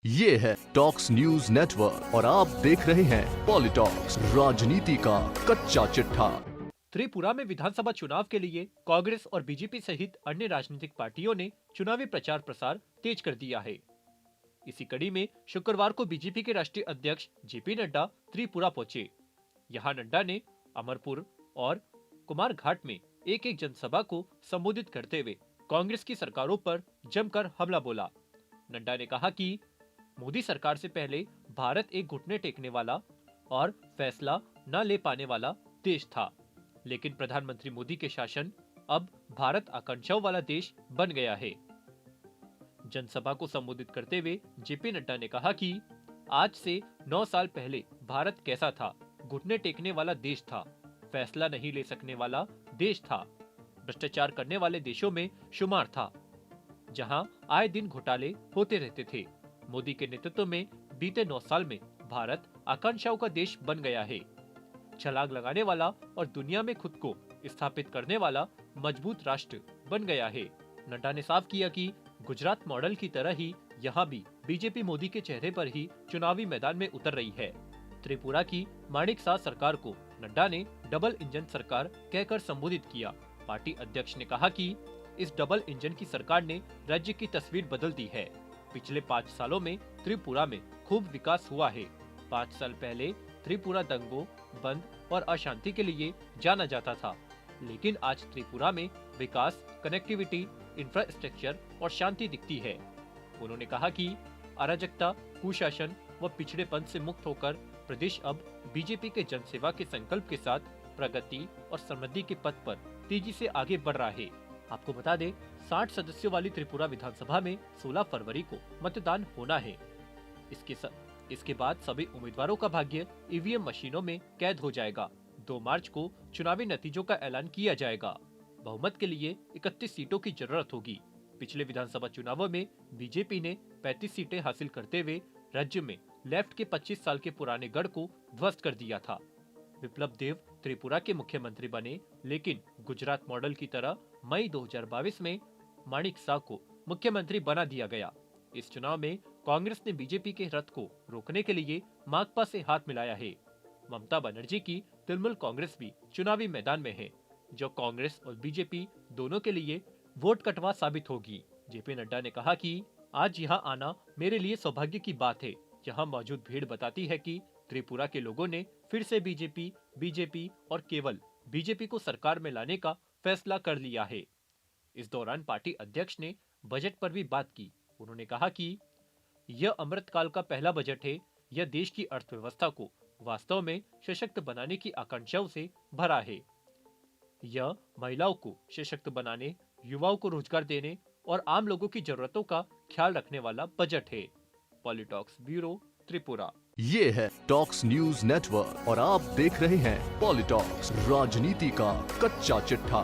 ये है talks news network और आप देख रहे हैं पॉलिटॉक्स, राजनीति का कच्चा चिट्ठा। त्रिपुरा में विधानसभा चुनाव के लिए कांग्रेस और बीजेपी सहित अन्य राजनीतिक पार्टियों ने चुनावी प्रचार प्रसार तेज कर दिया है। इसी कड़ी में शुक्रवार को बीजेपी के राष्ट्रीय अध्यक्ष जेपी नड्डा त्रिपुरा पहुंचे। यहां नड्डा ने अमरपुर और कुमारघाट में एक एक जनसभा को संबोधित करते हुए कांग्रेस की सरकारों पर जमकर हमला बोला। नड्डा ने कहा कि मोदी सरकार से पहले भारत एक घुटने टेकने वाला और फैसला न ले पाने वाला देश था, लेकिन प्रधानमंत्री मोदी के शासन अब भारत आकांक्षाओं वाला देश बन गया है। जनसभा को संबोधित करते हुए जेपी नड्डा ने कहा कि आज से 9 साल पहले भारत कैसा था, घुटने टेकने वाला देश था, फैसला नहीं ले सकने वाला देश था, भ्रष्टाचार करने वाले देशों में शुमार था, जहां आए दिन घोटाले होते रहते थे। मोदी के नेतृत्व में बीते 9 साल में भारत आकांक्षाओं का देश बन गया है, छलांग लगाने वाला और दुनिया में खुद को स्थापित करने वाला मजबूत राष्ट्र बन गया है। नड्डा ने साफ किया कि गुजरात मॉडल की तरह ही यहाँ भी बीजेपी मोदी के चेहरे पर ही चुनावी मैदान में उतर रही है। त्रिपुरा की माणिक साह सरकार को नड्डा ने डबल इंजन सरकार कहकर संबोधित किया। पार्टी अध्यक्ष ने कहा कि इस डबल इंजन की सरकार ने राज्य की तस्वीर बदल दी है। पिछले 5 सालों में त्रिपुरा में खूब विकास हुआ है। 5 साल पहले त्रिपुरा दंगों, बंद और अशांति के लिए जाना जाता था, लेकिन आज त्रिपुरा में विकास, कनेक्टिविटी, इंफ्रास्ट्रक्चर और शांति दिखती है। उन्होंने कहा कि अराजकता, कुशासन व पिछड़ेपन से मुक्त होकर प्रदेश अब बीजेपी के जनसेवा के संकल्प के साथ प्रगति और समृद्धि के पथ पर तेजी से आगे बढ़ रहा है। आपको बता दें, 60 सदस्यों वाली त्रिपुरा विधानसभा में 16 फरवरी को मतदान होना है। इसके बाद सभी उम्मीदवारों का भाग्य ईवीएम मशीनों में कैद हो जाएगा। 2 मार्च को चुनावी नतीजों का ऐलान किया जाएगा। बहुमत के लिए 31 सीटों की जरूरत होगी। पिछले विधानसभा चुनावों में बीजेपी ने 35 सीटें हासिल करते हुए राज्य में लेफ्ट के 25 साल के पुराने गढ़ को ध्वस्त कर दिया था। विप्लव देव त्रिपुरा के मुख्यमंत्री बने, लेकिन गुजरात मॉडल की तरह मई 2022 में माणिक साह को मुख्यमंत्री बना दिया गया। इस चुनाव में कांग्रेस ने बीजेपी के रथ को रोकने के लिए माकपा से हाथ मिलाया है। ममता बनर्जी की तृणमूल कांग्रेस भी चुनावी मैदान में है, जो कांग्रेस और बीजेपी दोनों के लिए वोट कटवा साबित होगी। जेपी नड्डा ने कहा कि आज यहाँ आना मेरे लिए सौभाग्य की बात है। यहाँ मौजूद भीड़ बताती है कि त्रिपुरा के लोगों ने फिर से बीजेपी और केवल बीजेपी को सरकार में लाने का फैसला कर लिया है। इस दौरान पार्टी अध्यक्ष ने बजट पर भी बात की। उन्होंने कहा कि यह अमृतकाल का पहला बजट है। यह देश की अर्थव्यवस्था को वास्तव में सशक्त बनाने की आकांक्षाओं से भरा है। यह महिलाओं को सशक्त बनाने, युवाओं को रोजगार देने और आम लोगों की जरूरतों का ख्याल रखने वाला बजट है। पॉलिटॉक्स ब्यूरो, त्रिपुरा। ये है टॉक्स न्यूज नेटवर्क और आप देख रहे हैं पॉलिटॉक्स, राजनीति का कच्चा चिट्ठा।